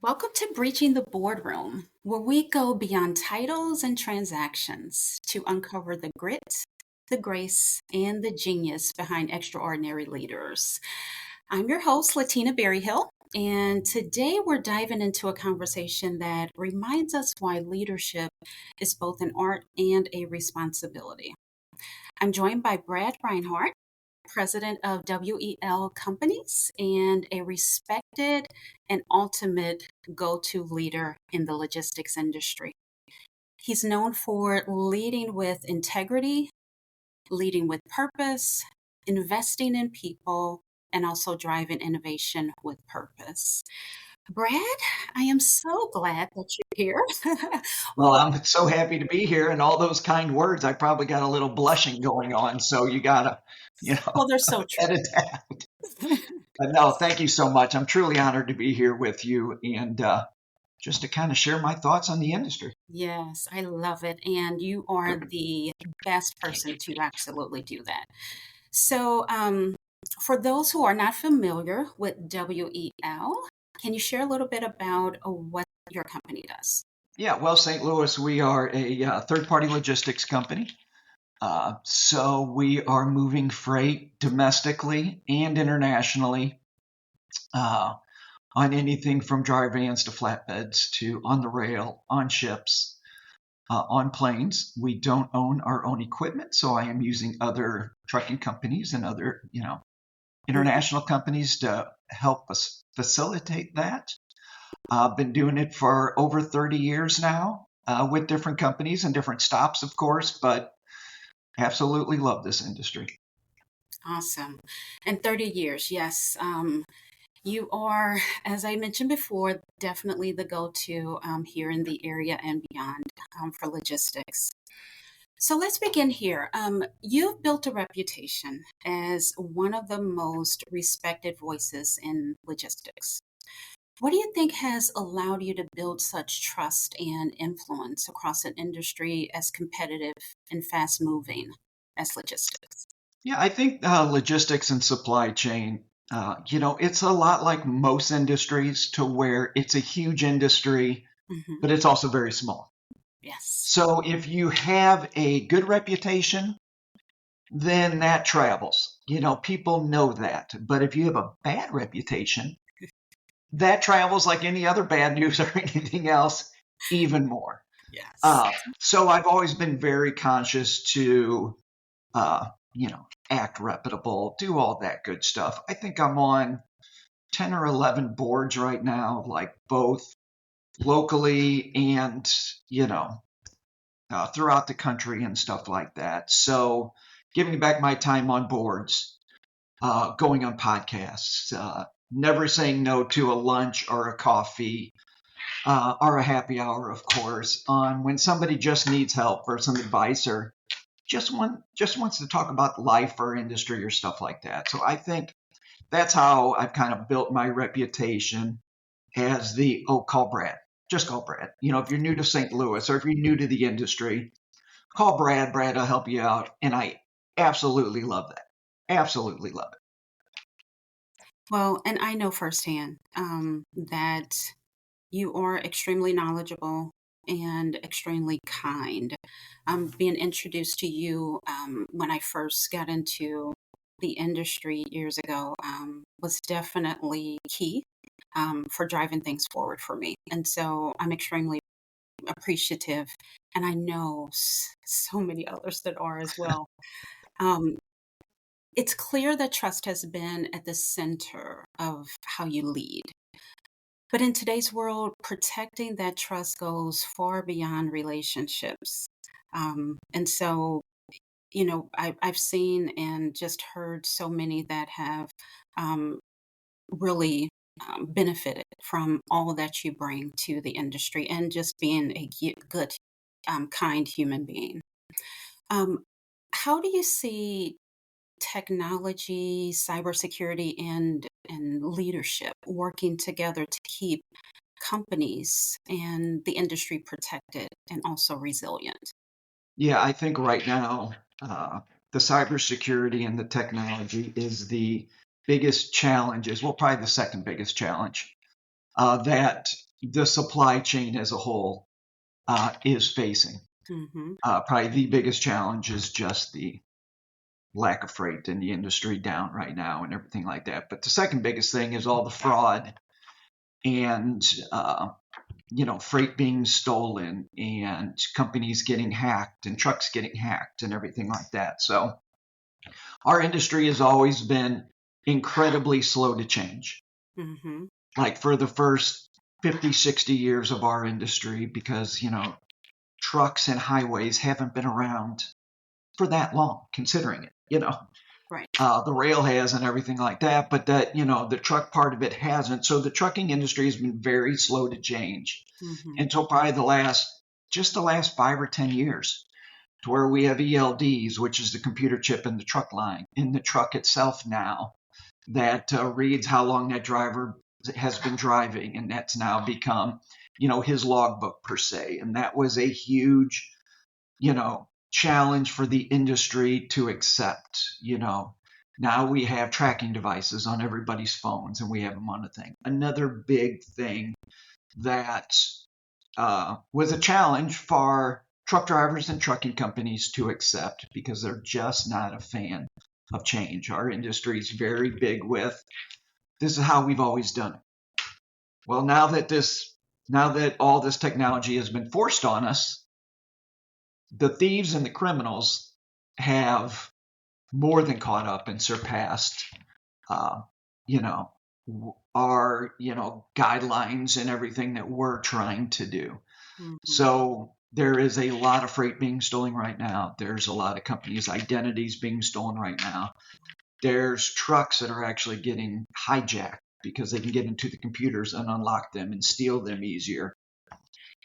Welcome to Breaching the Boardroom, where we go beyond titles and transactions to uncover the grit, the grace, and the genius behind extraordinary leaders. I'm your host, Latina Berryhill, and today we're diving into a conversation that reminds us why leadership is both an art and a responsibility. I'm joined by Brad Reinhardt, president of WEL Companies and a respected and ultimate go to leader in the logistics industry. He's known for leading with integrity, leading with purpose, investing in people, and also driving innovation with purpose. Brad, I am so glad that you're here. Well, Well, I'm so happy to be here, and all those kind words. I probably got a little blushing going on, so you gotta, well, they're so true. edit that. But no, thank you so much. I'm truly honored to be here with you, and just to kind of share my thoughts on the industry. Yes, I love it. And you are the best person to absolutely do that. So, for those who are not familiar with WEL, can you share a little bit about what your company does? Yeah, well, St. Louis, we are a third-party logistics company. So we are moving freight domestically and internationally uh, on anything from dry vans to flatbeds to on the rail, on ships. On planes. We don't own our own equipment, so I am using other trucking companies and other, Mhm. international companies to help us facilitate that. I've been doing it for over 30 years now with different companies and different stops, of course, but absolutely love this industry. Awesome. And 30 years, yes. You are, as I mentioned before, definitely the go to here in the area and beyond for logistics. So let's begin here. You've built a reputation as one of the most respected voices in logistics. What do you think has allowed you to build such trust and influence across an industry as competitive and fast moving as logistics? Yeah, I think logistics and supply chain, it's a lot like most industries to where it's a huge industry, Hmm. but it's also very small. Yes. So if you have a good reputation, then that travels. People know that. But if you have a bad reputation, that travels like any other bad news or anything else, even more. Yes. So I've always been very conscious to, act reputable, do all that good stuff. I think I'm on 10 or 11 boards right now, like both locally and, you know, throughout the country and stuff like that. So giving back my time on boards, going on podcasts, never saying no to a lunch or a coffee or a happy hour, of course, on when somebody just needs help or some advice or just wants to talk about life or industry or stuff like that. So I think that's how I've kind of built my reputation as the call Brad. Just call Brad. If you're new to St. Louis or if you're new to the industry, call Brad. Brad will help you out. And I absolutely love that. Absolutely love it. Well, and I know firsthand that you are extremely knowledgeable and extremely kind. Being introduced to you when I first got into the industry years ago was definitely key for driving things forward for me. And so I'm extremely appreciative. And I know so many others that are as well. Um, it's clear that trust has been at the center of how you lead. But in today's world, protecting that trust goes far beyond relationships. And so, I've seen and just heard so many that have um, really benefited from all that you bring to the industry and just being a good, kind human being. Um, how do you see technology, cybersecurity, and leadership working together to keep companies and the industry protected and also resilient? Yeah, I think right now the cybersecurity and the technology is the biggest challenge, is well, probably the second biggest challenge that the supply chain as a whole is facing. Mm-hmm. Probably the biggest challenge is just the lack of freight in the industry down right now and everything like that. But the second biggest thing is all the fraud and freight being stolen and companies getting hacked and trucks getting hacked and everything like that. So our industry has always been incredibly slow to change. Mm-hmm. Like for the first 50, 60 years of our industry, because, trucks and highways haven't been around for that long, considering it. Right. The rail has and everything like that, but that, the truck part of it hasn't. So the trucking industry has been very slow to change Mm-hmm. until probably the last 5 or 10 years, to where we have ELDs, which is the computer chip in the truck line, in the truck itself now, that reads how long that driver has been driving. And that's now become, his logbook per se. And that was a huge, challenge for the industry to accept. Now we have tracking devices on everybody's phones and we have them on a thing. Another big thing that was a challenge for truck drivers and trucking companies to accept, because they're just not a fan of change. Our industry is very big with, this is how we've always done it. Well, now that all this technology has been forced on us, the thieves and the criminals have more than caught up and surpassed, uh, you know, our, guidelines and everything that we're trying to do. Mm-hmm. So there is a lot of freight being stolen right now. There's a lot of companies' identities being stolen right now. There's trucks that are actually getting hijacked because they can get into the computers and unlock them and steal them easier.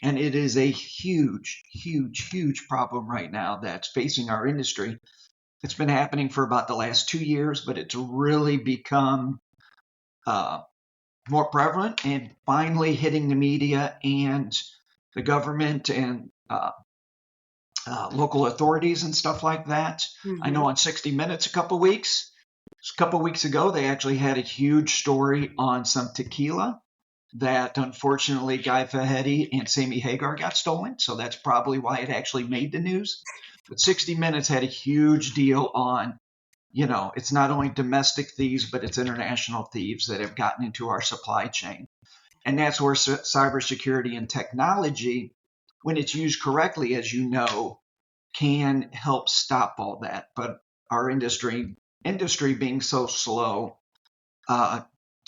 And it is a huge, huge, huge problem right now that's facing our industry. It's been happening for about the last 2 years, but it's really become uh, more prevalent and finally hitting the media and the government and local authorities and stuff like that. I Mm-hmm. know on 60 Minutes a couple weeks ago, they actually had a huge story on some tequila that unfortunately Guy Fieri and Sammy Hagar got stolen. So that's probably why it actually made the news. But 60 Minutes had a huge deal on, it's not only domestic thieves, but it's international thieves that have gotten into our supply chain. And that's where cybersecurity and technology, when it's used correctly, as you know, can help stop all that. But our industry being so slow uh,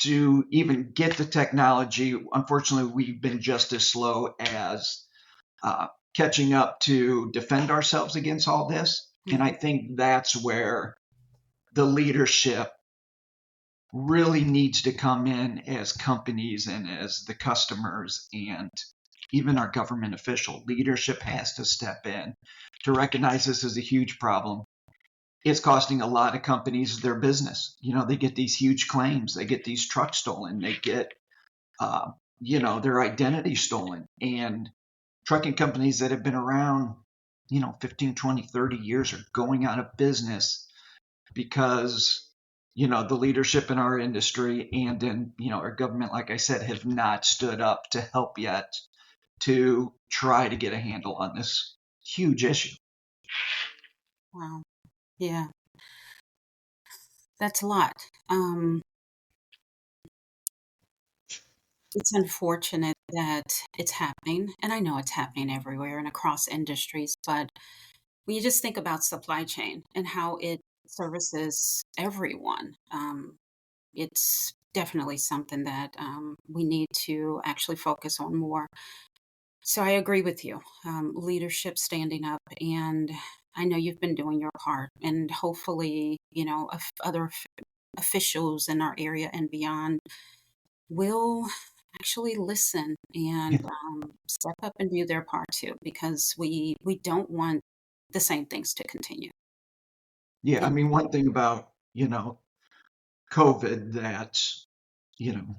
to even get the technology, unfortunately, we've been just as slow as catching up to defend ourselves against all this. And I Mm-hmm. think that's where the leadership really needs to come in, as companies and as the customers and even our government official leadership has to step in to recognize this as a huge problem. It's costing a lot of companies their business. They get these huge claims, they get these trucks stolen, they get, their identity stolen. And trucking companies that have been around, 15, 20, 30 years are going out of business because, the leadership in our industry and in, our government, like I said, have not stood up to help yet to try to get a handle on this huge issue. Wow. Yeah, that's a lot. Um, it's unfortunate that it's happening, and I know it's happening everywhere and across industries, but when you just think about supply chain and how it services everyone, it's definitely something that we need to actually focus on more. So I agree with you. Leadership standing up, and I know you've been doing your part, and hopefully, other officials in our area and beyond will actually listen and Yeah. step up and do their part too, because we don't want the same things to continue. Yeah. I And mean, one thing about, COVID that, you know,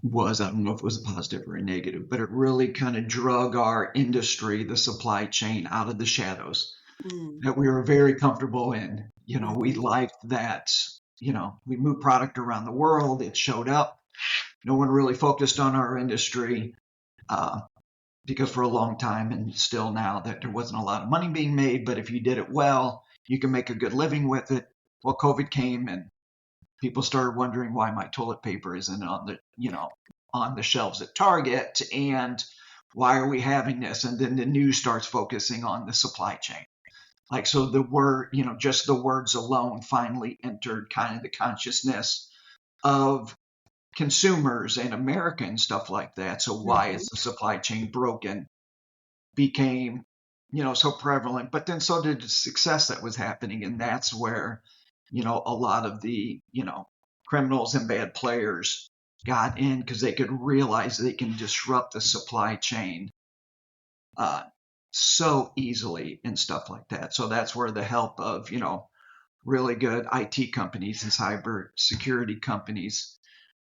I don't know if it was a positive or a negative, but it really kind of drug our industry, the supply chain, out of the shadows mm, that we were very comfortable in. We mhm, liked that, we moved product around the world, it showed up, no one really focused on our industry because for a long time and still now that there wasn't a lot of money being made, but if you did it well, you can make a good living with it. Well, COVID came and people started wondering why my toilet paper isn't on the shelves at Target, and why are we having this? And then the news starts focusing on the supply chain. Like, so the word, just the words alone finally entered kind of the consciousness of consumers and Americans, stuff like that. So why Mhm. is the supply chain broken became, so prevalent, but then so did the success that was happening. And that's where, a lot of the, criminals and bad players got in because they could realize they can disrupt the supply chain uh, so easily and stuff like that. So that's where the help of, really good IT companies and cybersecurity companies,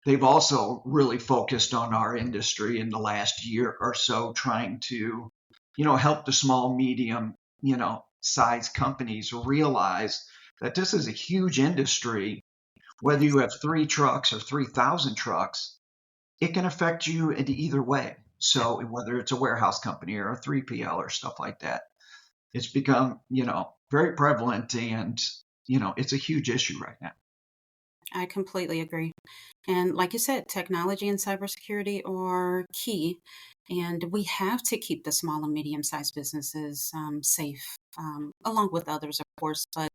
they've also really focused on our industry in the last year or so, trying to, help the small, medium, size companies realize that this is a huge industry. Whether Yes. you have 3 trucks or 3,000 trucks, it can affect you in either way. So whether it's a warehouse company or a 3PL or stuff like that, it's become, very prevalent, and, it's a huge issue right now. I completely agree. And like you said, technology and cybersecurity are key. And we have to keep the small and medium sized businesses safe, along with others, of course. But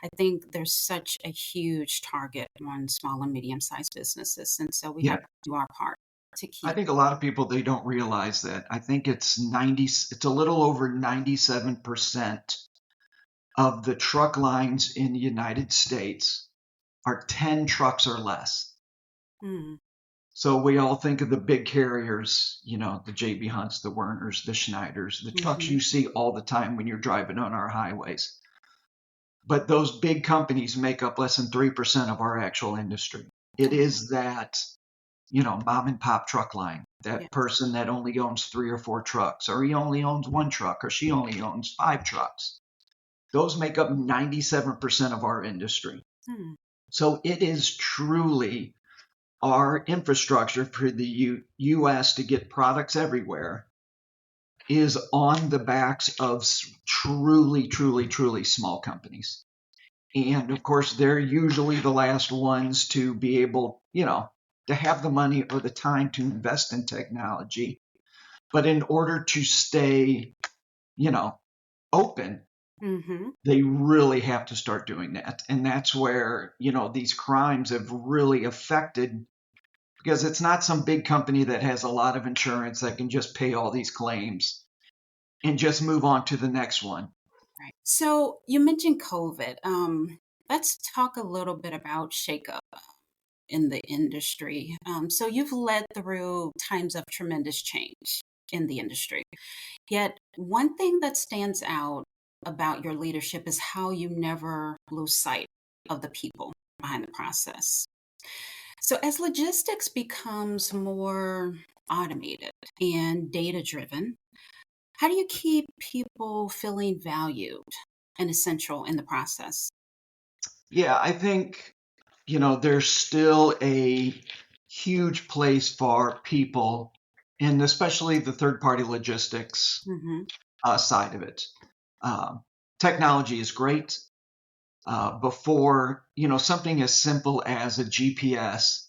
I think there's such a huge target on small and medium sized businesses. And so we have Yeah. to do our part to I keep. think a lot of people, they don't realize that. I think it's a little over 97% of the truck lines in the United States are 10 trucks or less. Mm, So we all think of the big carriers, the JB Hunts, the Werners, the Schneiders, the trucks hmm. you see all the time when you're driving on our highways. But those big companies make up less than 3% of our actual industry. It is that, mom and pop truck line, that Yes. person that only owns 3 or 4 trucks, or he only owns 1 truck, or she only owns 5 trucks. Those make up 97% of our industry. Mm, So it is truly our infrastructure for the US to get products everywhere is on the backs of truly, truly, truly small companies. And of course, they're usually the last ones to be able, to have the money or the time to invest in technology. But in order to stay, you know, open, hmm. they really have to start doing that. And that's where, these crimes have really affected, because it's not some big company that has a lot of insurance that can just pay all these claims and just move on to the next one. Right. So you mentioned COVID. Let's talk a little bit about shakeup in the industry. So you've led through times of tremendous change in the industry. Yet, one thing that stands out about your leadership is how you never lose sight of the people behind the process. So, as logistics becomes more automated and data driven, how do you keep people feeling valued and essential in the process? Yeah, I think, there's still a huge place for people, and especially the third party logistics Hmm. side of it. Um, Technology is great. Before, something as simple as a GPS,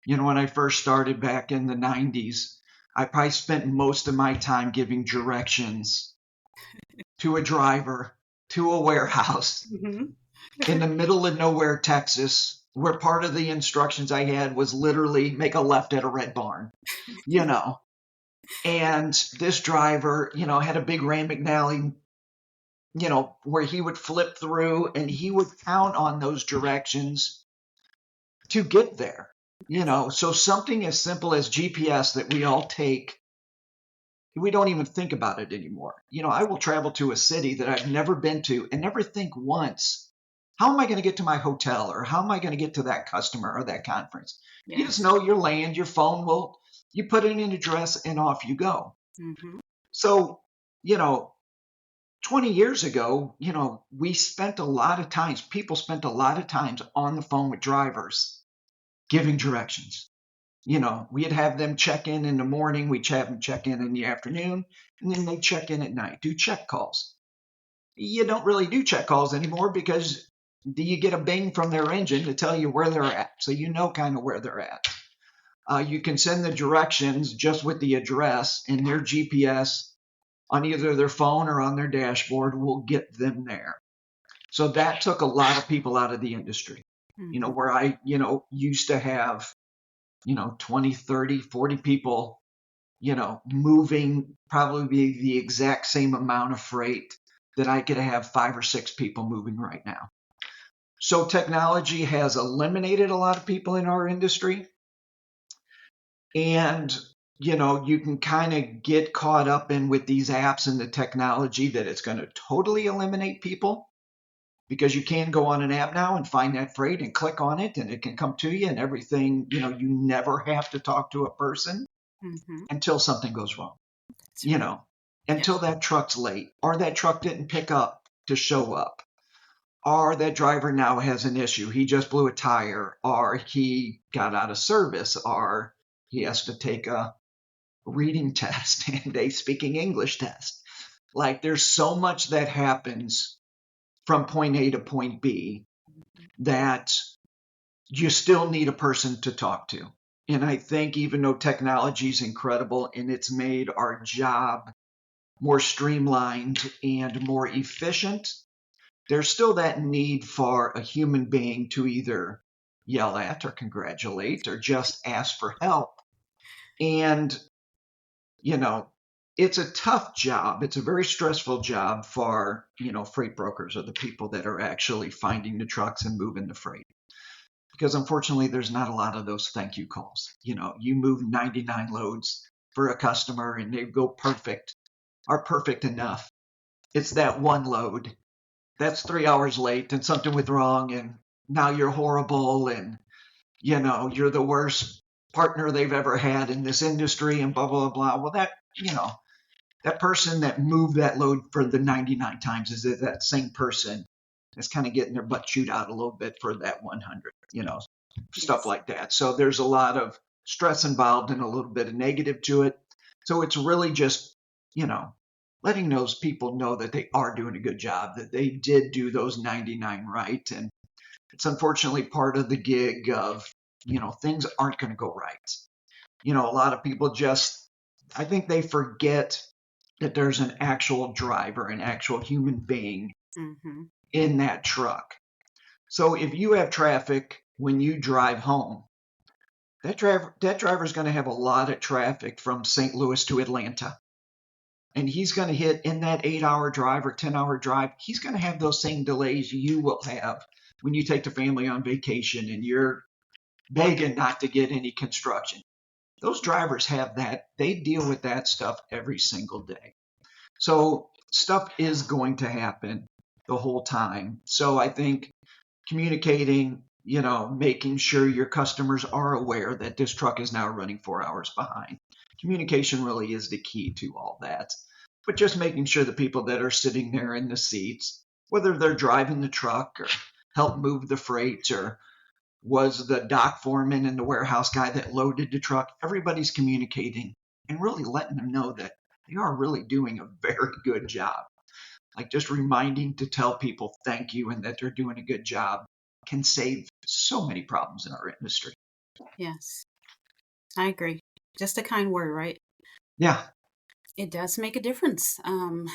when I first started back in the 90s, I probably spent most of my time giving directions to a driver to a warehouse Hmm. in the middle of nowhere, Texas, where part of the instructions I had was literally make a left at a red barn, you know. And this driver, had a big Rand McNally, where he would flip through and he would count on those directions to get there, Yes. So something as simple as GPS that we all take, we don't even think about it anymore. I will travel to a city that I've never been to and never think once, how am I going to get to my hotel, or how am I going to get to that customer or that conference? You just Yes. know your land, your phone will, you put in an address and off you go. Hmm. So, you know, 20 years ago, we spent a lot of times, people spent a lot of times on the phone with drivers giving directions. We'd have them check in the morning, we'd have them check in the afternoon, and then they'd check in at night, do check calls. You don't really do check calls anymore because do you get a bing from their engine to tell you where they're at? So you know kind of where they're at. You can send the directions just with the address, and their GPS on either their phone or on their dashboard will get them there. So that took a lot of people out of the industry. Where I, used to have, 20, 30, 40 people, moving probably the exact same amount of freight that I could have 5 or 6 people moving right now. So technology has eliminated a lot of people in our industry. And, you can kind of get caught up in with these apps and the technology that it's going to totally eliminate people, because you can go on an app now and find that freight and click on it and it can come to you and everything. You never have to talk to a person until something goes wrong, until that truck's late or that truck didn't pick up to show up, or that driver now has an issue. He just blew a tire, or he got out of service, or he has to take a reading test and a speaking English test. Like, there's so much that happens from point A to point B that you still need a person to talk to. And I think even though technology is incredible and it's made our job more streamlined and more efficient, there's still that need for a human being to either yell at or congratulate or just ask for help. And, it's a tough job. It's a very stressful job for, freight brokers or the people that are actually finding the trucks and moving the freight. Because unfortunately, there's not a lot of those thank you calls. You move 99 loads for a customer and they go perfect, are perfect enough. It's that one load that's 3 hours late and something went wrong and now you're horrible and, you're the worst partner they've ever had in this industry and blah, blah, blah. Well, that person that moved that load for the 99 times is that same person that's kind of getting their butt chewed out a little bit for that 100, stuff like that. So there's a lot of stress involved and a little bit of negative to it. So it's really just, letting those people know that they are doing a good job, that they did do those 99 right. And it's unfortunately part of the gig of, things aren't going to go right. A lot of people I think they forget that there's an actual driver, an actual human being in that truck. So if you have traffic when you drive home, that driver is going to have a lot of traffic from St. Louis to Atlanta. And he's going to hit in that 8-hour drive or 10-hour drive. He's going to have those same delays you will have when you take the family on vacation and you're begging not to get any construction. Those drivers have that. They deal with that stuff every single day. So stuff is going to happen the whole time. So I think communicating, making sure your customers are aware that this truck is now running 4 hours behind. Communication really is the key to all that. But just making sure the people that are sitting there in the seats, whether they're driving the truck or help move the freight or was the dock foreman and the warehouse guy that loaded the truck, everybody's communicating and really letting them know that they are really doing a very good job. Like, just reminding to tell people thank you and that they're doing a good job can save so many problems in our industry. Yes, I agree. Just a kind word, right? Yeah. It does make a difference. And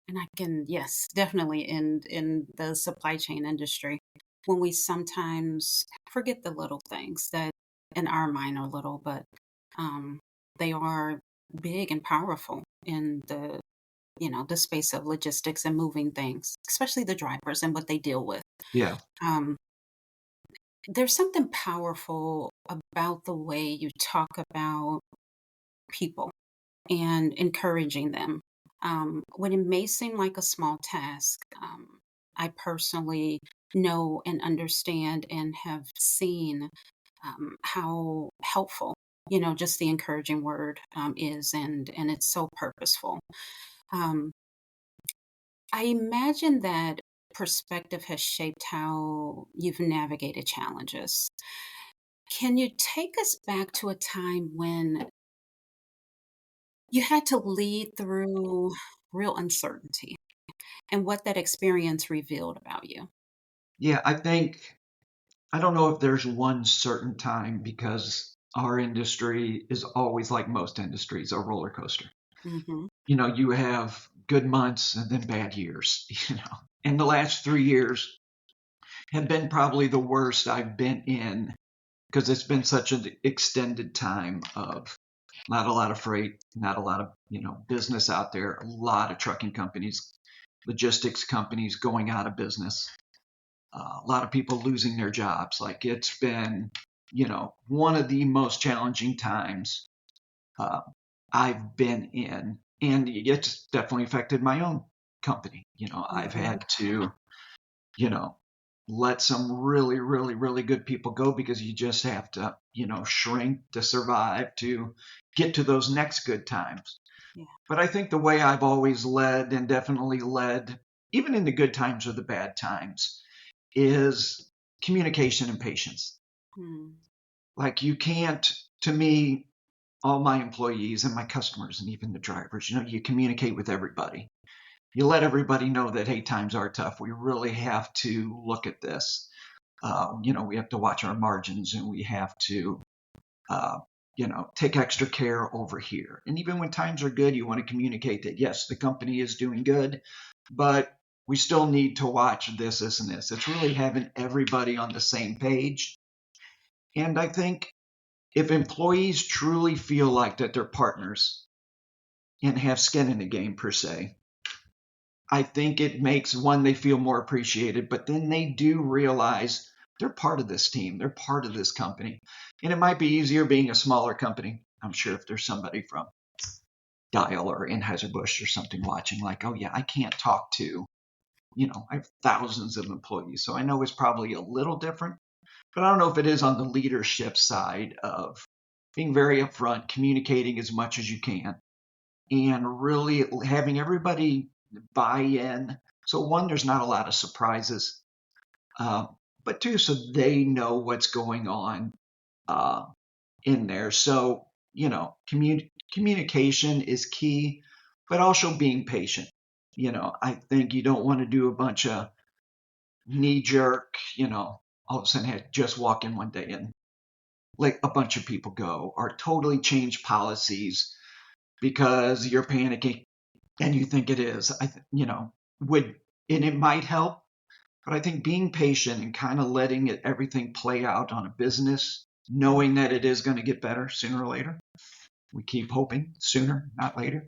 I can, yes, definitely in the supply chain industry, when we sometimes forget the little things that in our mind are little, but they are big and powerful in the space of logistics and moving things, especially the drivers and what they deal with. Yeah. Um, there's something powerful about the way you talk about people and encouraging them. When it may seem like a small task, I personally know and understand and have seen how helpful, just the encouraging word is, and it's so purposeful. Um, I imagine that perspective has shaped how you've navigated challenges. Can you take us back to a time when you had to lead through real uncertainty and what that experience revealed about you? Yeah, I don't know if there's one certain time because our industry is always like most industries, a roller coaster. Mhm. You have good months and then bad years, And the last 3 years have been probably the worst I've been in because it's been such an extended time of not a lot of freight, not a lot of, business out there, a lot of trucking companies, logistics companies going out of business, a lot of people losing their jobs. Like it's been, one of the most challenging times uh, I've been in. And it's definitely affected my own company. I've Mhm. had to, you know, let some really, really, really good people go because you just have to, shrink to survive to get to those next good times. Yeah. But I think the way I've always led and definitely led, even in the good times or the bad times, is communication and patience. Mm. Like you can't, to me, all my employees and my customers and even the drivers, you communicate with everybody. You let everybody know that, hey, times are tough. We really have to look at this. We have to watch our margins and we have to, uh, take extra care over here. And even when times are good, you want to communicate that, yes, the company is doing good, but we still need to watch this, and this. It's really having everybody on the same page. And I think if employees truly feel like that they're partners and have skin in the game per se, I think it makes one, they feel more appreciated, but then they do realize they're part of this team, they're part of this company. And it might be easier being a smaller company. I'm sure if there's somebody from Dial or Anheuser-Busch or something watching, like, oh yeah, I can't talk to, I have thousands of employees. So I know it's probably a little different, but I don't know if it is on the leadership side of being very upfront, communicating as much as you can, and really having everybody buy in. So one, there's not a lot of surprises, uh, but two, so they know what's going on uh, in there. So communication is key, but also being patient. I think you don't want to do a bunch of knee jerk. All of a sudden just walk in one day and like a bunch of people go, or totally change policies because you're panicking and you think it is. Would, and it might help, but I think being patient and kind of letting everything play out on a business, Mm. knowing that it is going to get better sooner or later. We keep hoping sooner, not later.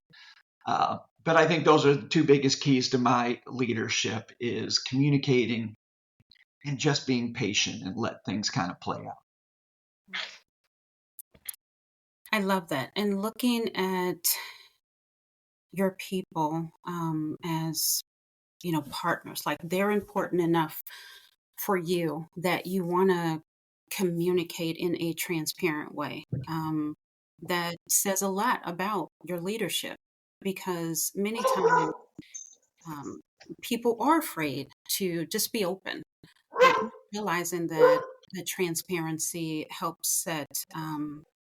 But I think those are the two biggest keys to my leadership: is communicating and just being patient and let things kind of play out. I love that. And looking at your people as partners, like they're important enough for you that you want to communicate in a transparent way. That says a lot about your leadership because many times um, people are afraid to just be open, but realizing that the transparency helps set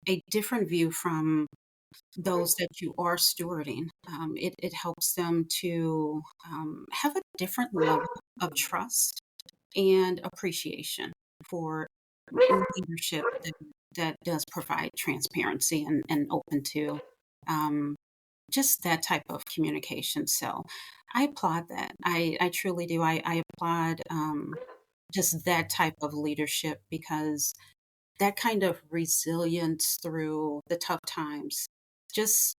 a different view from those that you are stewarding. It helps them to have a different level of trust and appreciation for leadership that does provide transparency and open to um, just that type of communication. So I applaud that. I truly do. I applaud just that type of leadership because that kind of resilience through the tough times just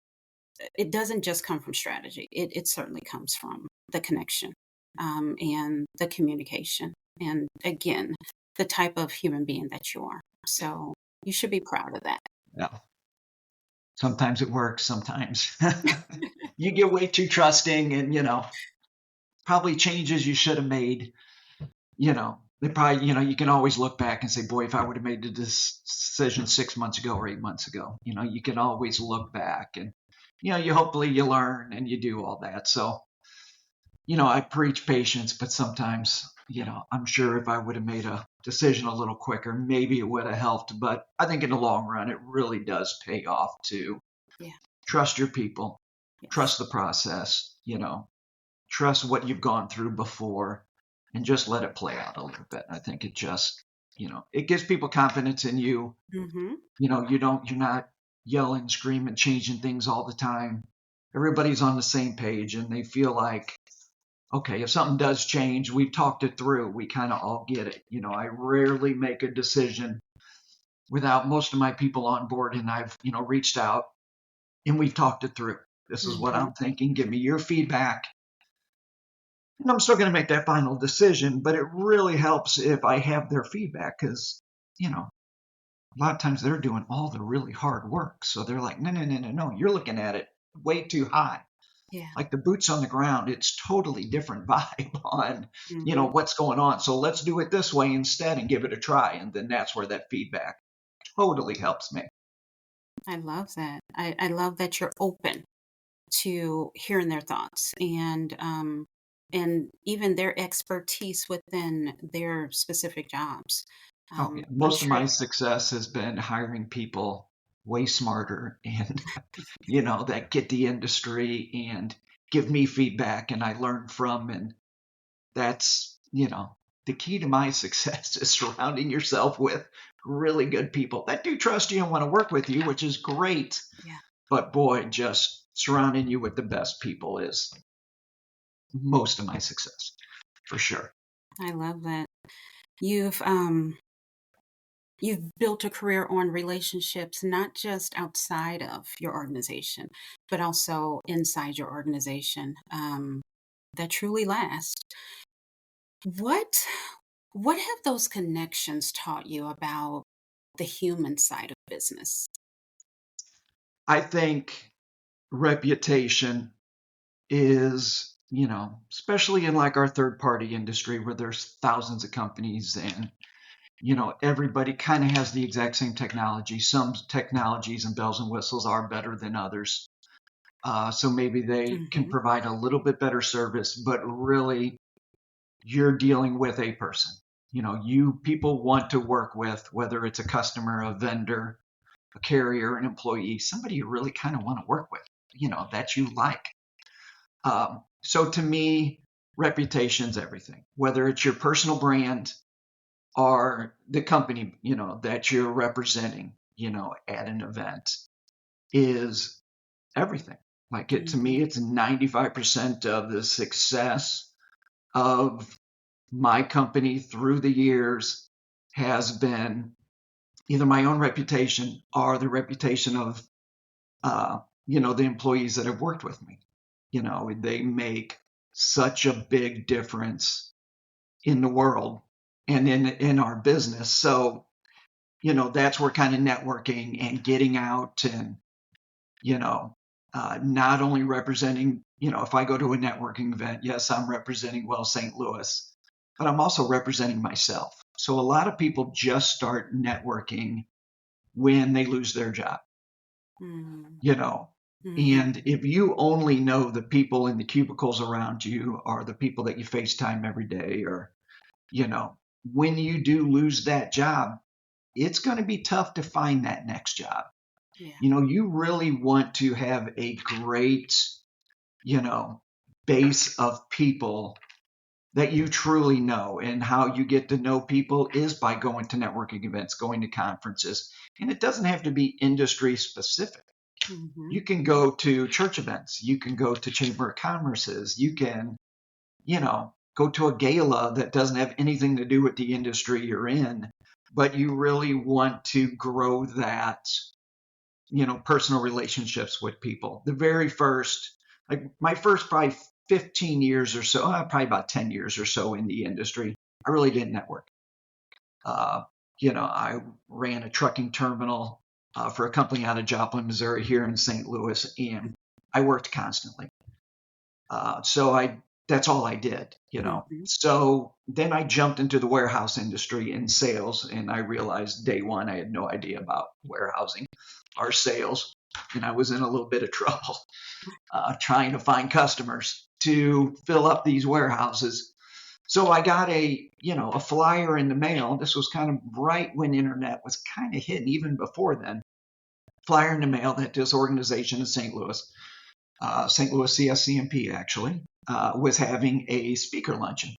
it doesn't just come from strategy. It certainly comes from the connection and the communication. And again, the type of human being that you are. So you should be proud of that. Yeah. Sometimes it works. Sometimes you get way too trusting, and probably changes you should have made. They probably, you can always look back and say, boy, if I would have made the decision 6 months ago or 8 months ago, you can always look back, and you hopefully you learn and you do all that. So I preach patience, but sometimes I'm sure if I would have made a decision a little quicker, maybe it would have helped. But I think in the long run, it really does pay off to Yeah. trust your people, Yes. trust the process, trust what you've gone through before, and just let it play out a little bit. I think it just, it gives people confidence in you. Mm-hmm. You're not yelling, screaming, changing things all the time. Everybody's on the same page and they feel like, okay, if something does change, we've talked it through. We kind of all get it. I rarely make a decision without most of my people on board, and I've, reached out and we've talked it through. This is what Mm-hmm. I'm thinking. Give me your feedback. And I'm still going to make that final decision, but it really helps if I have their feedback because, a lot of times they're doing all the really hard work. So they're like, no, no, no, no, no, you're looking at it way too high. Yeah. Like the boots on the ground, it's totally different vibe on, Mm-hmm. what's going on. So let's do it this way instead and give it a try. And then that's where that feedback totally helps me. I love that. I love that you're open to hearing their thoughts and even their expertise within their specific jobs. Oh, yeah. I'm Most of sure. my success has been hiring people way smarter and, that get the industry and give me feedback and I learn from. And that's, the key to my success is surrounding yourself with really good people that do trust you and want to work with you, which is great. Yeah, But boy, just surrounding you with the best people is most of my success for sure. I love that. You've um you've built a career on relationships not just outside of your organization, but also inside your organization that truly last. What what have those connections taught you about the human side of business? I think reputation is, especially in like our third party industry where there's thousands of companies and, everybody kind of has the exact same technology. Some technologies and bells and whistles are better than others. So maybe they can Hmm. provide a little bit better service, but really you're dealing with a person. You people want to work with, whether it's a customer, a vendor, a carrier, an employee, somebody you really kind of want to work with, that you like. So to me, reputation's everything. Whether it's your personal brand or the company, that you're representing, at an event is everything. Like it to Hmm. me, it's 95% of the success of my company through the years has been either my own reputation or the reputation of the employees that have worked with me. They make such a big difference in the world and in our business. So, that's where kind of networking and getting out and, you know, not only representing, if I go to a networking event, yes, I'm representing WEL St. Louis, but I'm also representing myself. So a lot of people just start networking when they lose their job, Hmm. you know. Hmm. And if you only know the people in the cubicles around you or the people that you FaceTime every day, or, when you do lose that job, it's going to be tough to find that next job. Yeah. You really want to have a great, you know, base of people that you truly know. And how you get to know people is by going to networking events, going to conferences. And it doesn't have to be industry specific. Hmm. You can go to church events, you can go to chamber of commerces, you can, go to a gala that doesn't have anything to do with the industry you're in, but you really want to grow that, personal relationships with people. The very first, like my first probably 15 years or so, probably about 10 years or so in the industry, I really didn't network. Uh, I ran a trucking terminal for a company out of Joplin, Missouri, here in St. Louis, and I worked constantly. So that's all I did. Hmm. So then I jumped into the warehouse industry in sales, and I realized day one I had no idea about warehousing or sales, and I was in a little bit of trouble trying to find customers to fill up these warehouses. So I got a flyer in the mail. This was kind of right when internet was kind of hitting, even before then. Flyer in the mail that this organization in St. Louis CSCMP actually, was having a speaker luncheon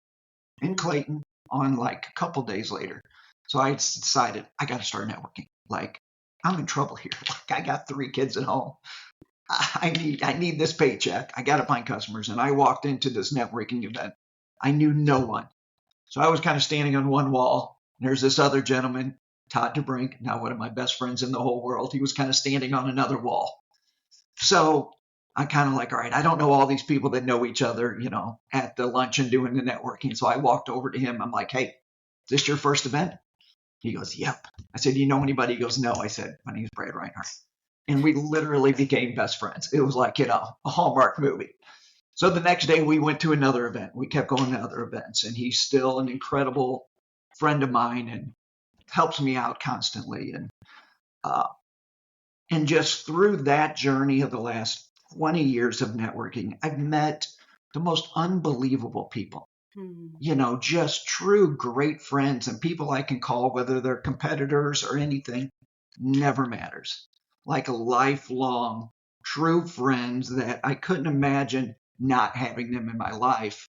in Clayton on like a couple days later. So I decided I got to start networking. Like, I'm in trouble here. Like, I got 3 kids at home. I need this paycheck. I got to find customers. And I walked into this networking event. I knew no one. So I was kind of standing on one wall. There's this other gentleman, Todd DeBrink, now one of my best friends in the whole world. He was kind of standing on another wall. So I kind of like, all right, I don't know all these people that know each other, at the luncheon doing the networking. So I walked over to him. I'm like, hey, is this your first event? He goes, yep. I said, do you know anybody? He goes, no. I said, my name is Brad Reinhardt. And we literally became best friends. It was like, a Hallmark movie. So the next day we went to another event. We kept going to other events, and he's still an incredible friend of mine and helps me out constantly. And just through that journey of the last 20 years of networking, I've met the most unbelievable people. Just true great friends and people I can call, whether they're competitors or anything, never matters. Like a lifelong true friends that I couldn't imagine not having them in my life.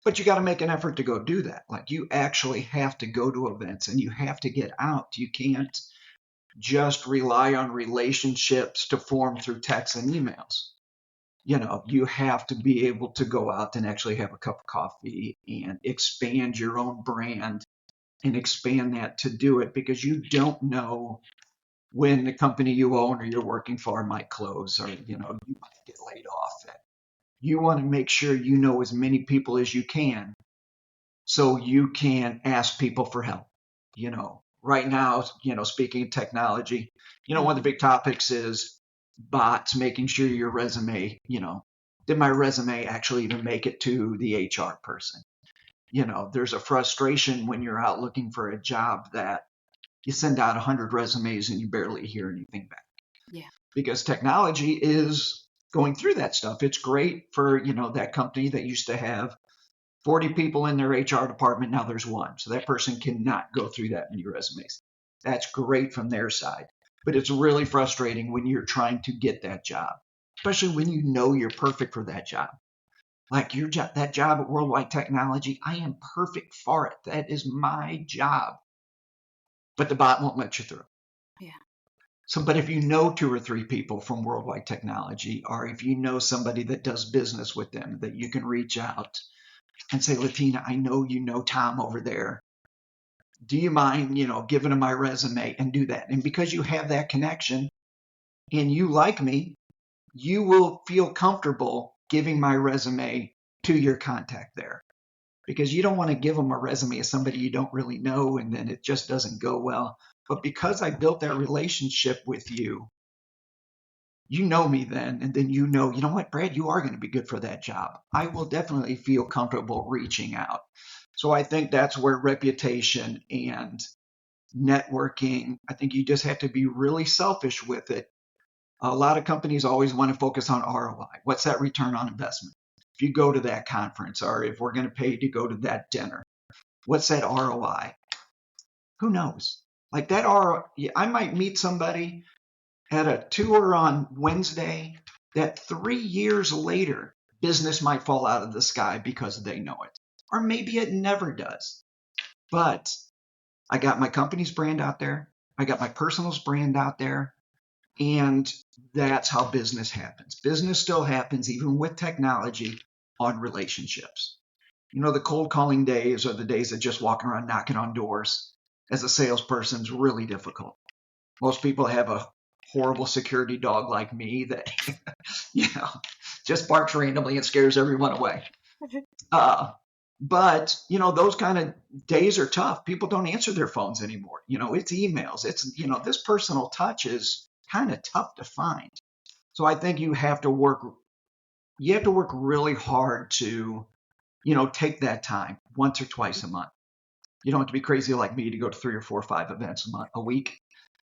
But you got to make an effort to go do that. Like, you actually have to go to events and you have to get out. You can't just rely on relationships to form through texts and emails. You have to be able to go out and actually have a cup of coffee and expand your own brand and expand that to do it, because you don't know when the company you own or you're working for might close, or you might get laid off. You want to make sure you know as many people as you can so you can ask people for help. Right now, speaking of technology, one of the big topics is bots, making sure your resume, did my resume actually even make it to the HR person? There's a frustration when you're out looking for a job that you send out 100 resumes and you barely hear anything back. Yeah. Because technology is going through that stuff. It's great for, that company that used to have 40 people in their HR department. Now there's 1. So that person cannot go through that many resumes. That's great from their side. But it's really frustrating when you're trying to get that job, especially when you know you're perfect for that job. Like that job at Worldwide Technology, I am perfect for it. That is my job. But the bot won't let you through. Yeah. So, but if you know 2 or 3 people from Worldwide Technology, or if you know somebody that does business with them, that you can reach out and say, Latina, I know you know Tom over there. Do you mind, giving him my resume, and do that? And because you have that connection and you like me, you will feel comfortable giving my resume to your contact there, because you don't want to give them a resume of somebody you don't really know and then it just doesn't go well. But because I built that relationship with you, you know me then, and then you know what, Brad, you are going to be good for that job. I will definitely feel comfortable reaching out. So I think that's where reputation and networking, I think you just have to be really selfish with it. A lot of companies always want to focus on ROI. What's that return on investment? If you go to that conference, or if we're going to pay to go to that dinner, what's that ROI? Who knows? Like that ROI, I might meet somebody at a tour on Wednesday that 3 years later, business might fall out of the sky because they know it. Or maybe it never does. But I got my company's brand out there. I got my personal brand out there. And that's how business happens. Business still happens, even with technology, on relationships. The cold calling days are the days of just walking around knocking on doors as a salesperson is really difficult. Most people have a horrible security dog like me that, just barks randomly and scares everyone away. But, those kind of days are tough. People don't answer their phones anymore. It's emails. It's, this personal touch is kind of tough to find. So I think you have to work really hard to, take that time once or twice a month. You don't have to be crazy like me to go to 3 or 4 or 5 events a week.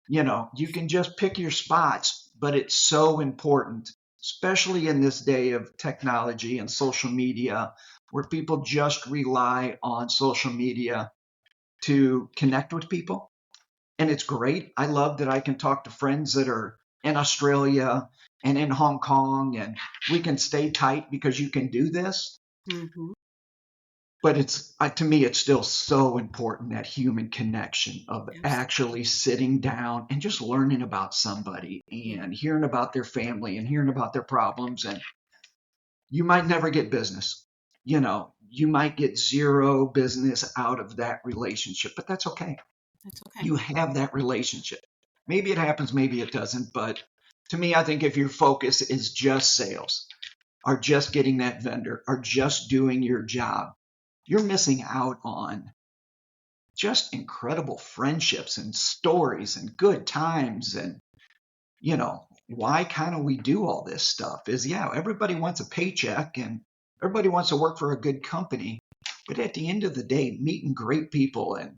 You can just pick your spots, but it's so important, especially in this day of technology and social media, where people just rely on social media to connect with people. And it's great. I love that I can talk to friends that are in Australia and in Hong Kong, and we can stay tight because you can do this. Mm-hmm. But it's to me, it's still so important, that human connection of Absolutely. actually sitting down and just learning about somebody and hearing about their family and hearing about their problems. And you might never get business. You might get zero business out of that relationship, but that's okay. That's okay. You have that relationship. Maybe it happens, maybe it doesn't. But to me, I think if your focus is just sales, or just getting that vendor, or just doing your job, you're missing out on just incredible friendships and stories and good times. And, why kind of we do all this stuff is, yeah, everybody wants a paycheck and everybody wants to work for a good company. But at the end of the day, meeting great people and,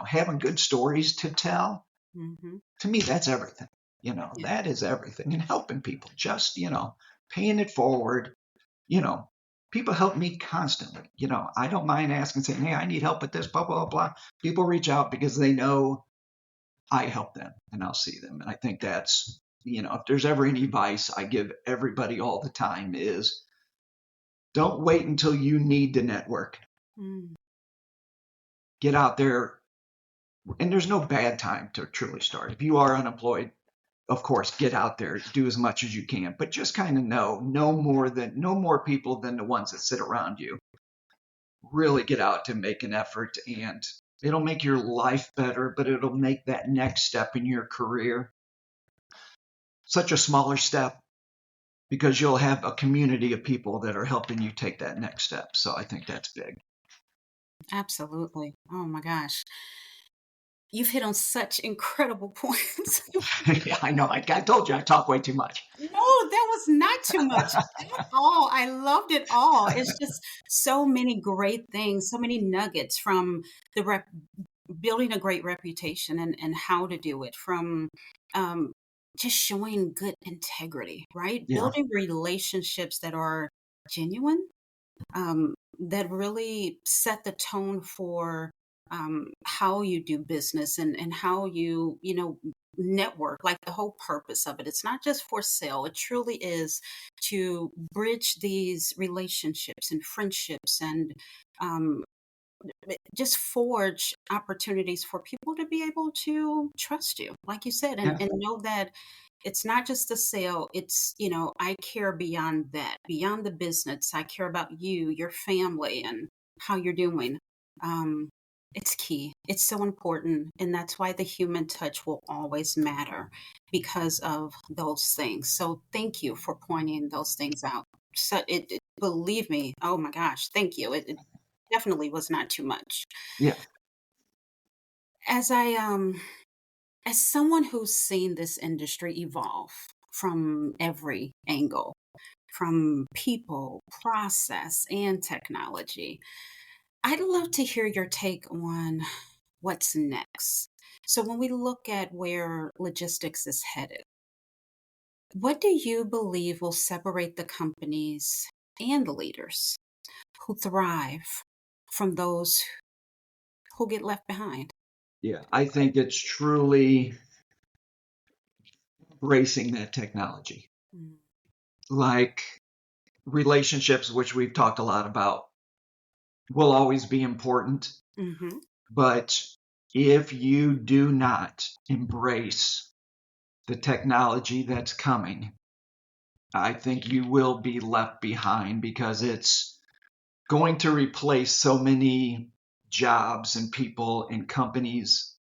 having good stories to tell, Mm-hmm. to me, that's everything. Yeah. That is everything. And helping people, just, paying it forward. you know, People help me constantly. I don't mind asking, saying, hey, I need help with this, blah, blah, blah. People reach out because they know I help them and I'll see them. And I think that's, if there's ever any advice I give everybody all the time is, don't wait until you need to network. Mm. Get out there. And there's no bad time to truly start. If you are unemployed, of course, get out there, do as much as you can, but just kind of know no more people than the ones that sit around you. Really get out to make an effort, and it'll make your life better, but it'll make that next step in your career such a smaller step, because you'll have a community of people that are helping you take that next step. So I think that's big. Absolutely. Oh my gosh. You've hit on such incredible points. Yeah, I know. I told you I talk way too much. No, that was not too much at all. I loved it all. It's just so many great things, so many nuggets from the building a great reputation and how to do it, from um, just showing good integrity, right? Yeah, Building relationships that are genuine, that really set the tone for how you do business and how you network, like the whole purpose of it. It's not just for sale. It truly is to bridge these relationships and friendships and um, just forge opportunities for people to be able to trust you, like you said, and, yeah, and know that it's not just the sale. I care beyond that, beyond the business. I care about you, your family, and how you're doing. Um, it's key. It's so important. And that's why the human touch will always matter because of those things. So thank you for pointing those things out. So believe me, oh my gosh, thank you. It definitely was not too much. yeah, As I as someone who's seen this industry evolve from every angle, from people, process, and technology, I'd love to hear your take on what's next. So when we look at where logistics is headed, what do you believe will separate the companies and the leaders who thrive from those who get left behind? yeah. I think it's truly embracing that technology. Mm. Like, relationships, which we've talked a lot about, will always be important. Mm-hmm. But if you do not embrace the technology that's coming, I think you will be left behind, because it's going to replace so many jobs and people and companies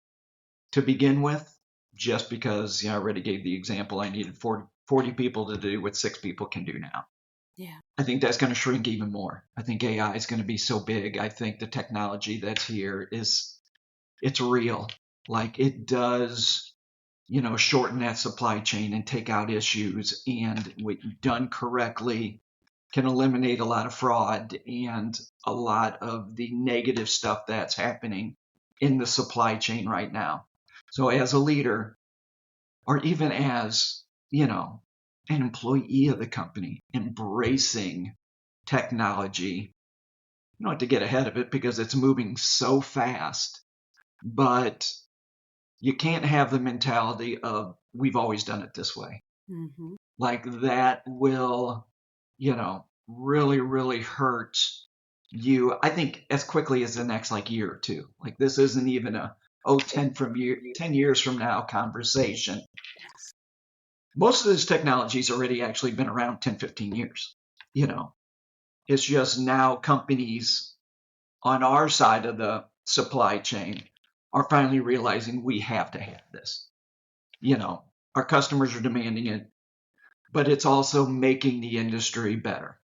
to begin with, just because, I already gave the example, I needed 40 people to do what 6 people can do now. Yeah. I think that's going to shrink even more. I think AI is going to be so big. I think the technology that's here it's real. Like, it does, shorten that supply chain and take out issues, and done correctly can eliminate a lot of fraud and a lot of the negative stuff that's happening in the supply chain right now. So as a leader, or even as, an employee of the company, embracing technology you don't have to get ahead of it because it's moving so fast, but you can't have the mentality of we've always done it this way. Mm-hmm. Like that will, really, really hurt you, I think, as quickly as the next like year or two. Like this isn't even a 10 years from now conversation. Yes. Most of this technology's already actually been around 10, 15 years. It's just now companies on our side of the supply chain are finally realizing we have to have this. Our customers are demanding it, but it's also making the industry better.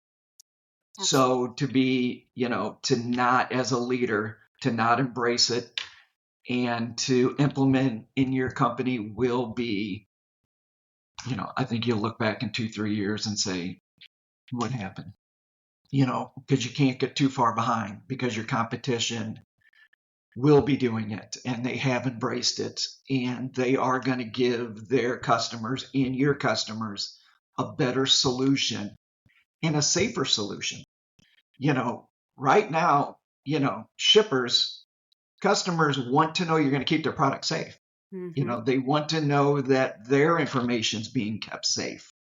Absolutely. So to be, to not as a leader, to not embrace it and to implement in your company will be, I think you'll look back in 2, 3 years and say, what happened? Because you can't get too far behind because your competition will be doing it and they have embraced it and they are going to give their customers and your customers a better solution and a safer solution. Right now, shippers, customers want to know you're going to keep their product safe. Mm-hmm. They want to know that their information is being kept safe.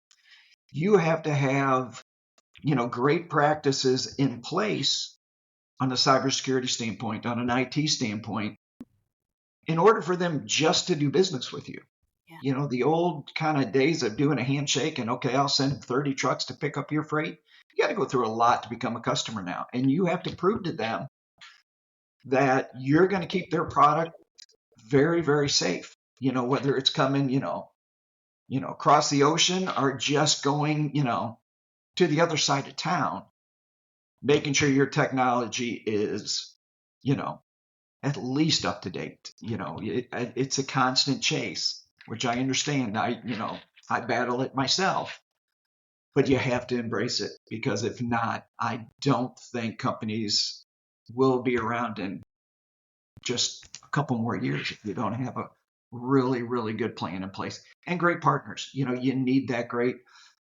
You have to have, great practices in place on a cybersecurity standpoint, on an IT standpoint, in order for them just to do business with you. Yeah. The old kind of days of doing a handshake and, okay, I'll send 30 trucks to pick up your freight. You got to go through a lot to become a customer now. And you have to prove to them that you're going to keep their product very, very safe. Whether it's coming, across the ocean or just going, to the other side of town, making sure your technology is, at least up to date. It's a constant chase, which I understand. I battle it myself, but you have to embrace it because if not, I don't think companies will be around in just a couple more years if you don't have a really, really good plan in place and great partners. You need that great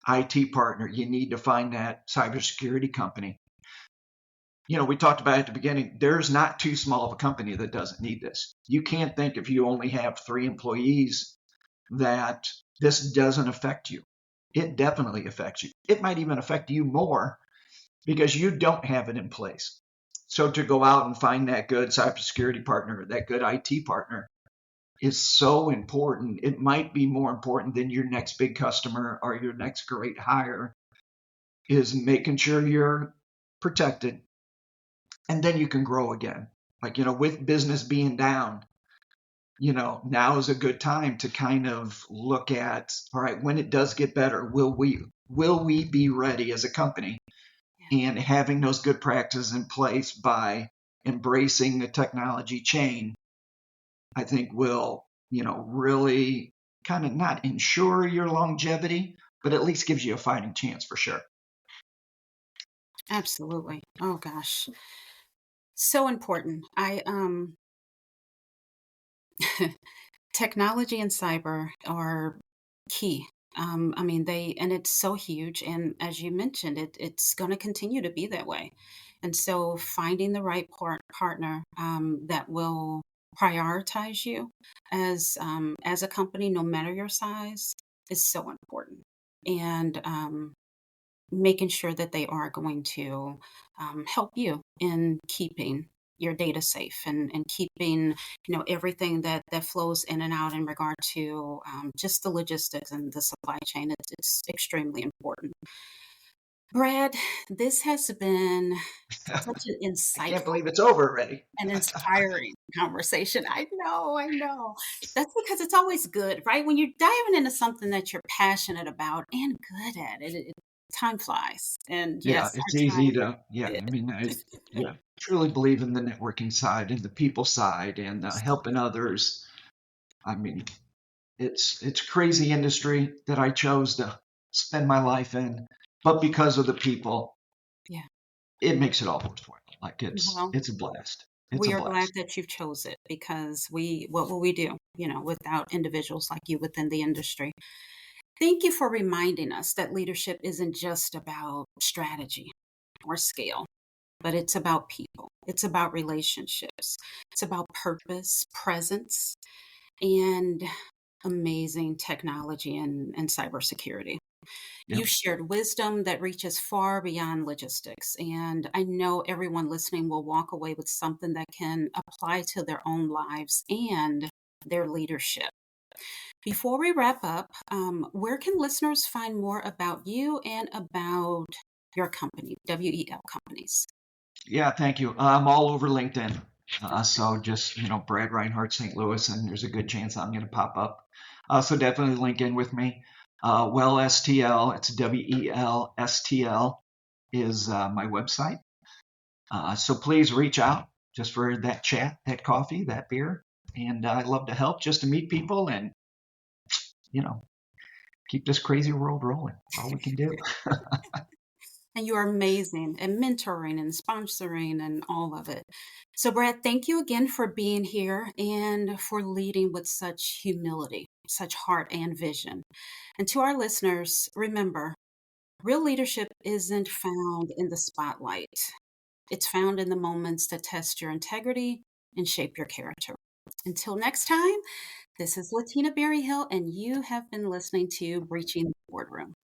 IT partner. You need to find that cybersecurity company. We talked about at the beginning, there's not too small of a company that doesn't need this. You can't think if you only have 3 employees that this doesn't affect you. It definitely affects you. It might even affect you more because you don't have it in place. So to go out and find that good cybersecurity partner, that good IT partner is so important. It might be more important than your next big customer or your next great hire is making sure you're protected and then you can grow again. Like, with business being down, now is a good time to kind of look at, all right, when it does get better, will we be ready as a company? Yeah. And having those good practices in place by embracing the technology chain, I think will, really kind of not ensure your longevity, but at least gives you a fighting chance for sure. Absolutely. Oh gosh. So important. Technology and cyber are key. I mean, and it's so huge. And as you mentioned, it's going to continue to be that way. And so finding the right partner that will prioritize you as a company, no matter your size, is so important. And making sure that they are going to help you in keeping your data safe and keeping everything that flows in and out in regard to just the logistics and the supply chain. It's extremely important. Brad, this has been such an I can't insightful believe it's over already. and inspiring conversation. I know. That's because it's always good, right? When you're diving into something that you're passionate about and good at, time flies. And Yeah, yes, it's our easy time to, yeah, is. I mean, yeah, truly believe in the networking side and the people side and helping others. I mean, it's crazy industry that I chose to spend my life in, but because of the people, Yeah. it makes it all worthwhile. Like Well, it's a blast. It's a we are glad blast. that you've chose it because what will we do, without individuals like you within the industry? Thank you for reminding us that leadership isn't just about strategy or scale. but it's about people. It's about relationships. It's about purpose, presence, and amazing technology and cybersecurity. Yep. You've shared wisdom that reaches far beyond logistics, and I know everyone listening will walk away with something that can apply to their own lives and their leadership. Before we wrap up, where can listeners find more about you and about your company, WEL Companies? Yeah, thank you. I'm all over LinkedIn. So just, Brad Reinhardt, St. Louis, and there's a good chance I'm going to pop up. So definitely link in with me. WEL STL, it's WELSTL is my website. So please reach out just for that chat, that coffee, that beer. And I'd love to help just to meet people and, you know, keep this crazy world rolling. All we can do. And you are amazing at mentoring and sponsoring and all of it. So, Brad, thank you again for being here and for leading with such humility, such heart and vision. And to our listeners, remember, real leadership isn't found in the spotlight. It's found in the moments that test your integrity and shape your character. Until next time, this is Latina Berryhill, and you have been listening to Breaching the Boardroom.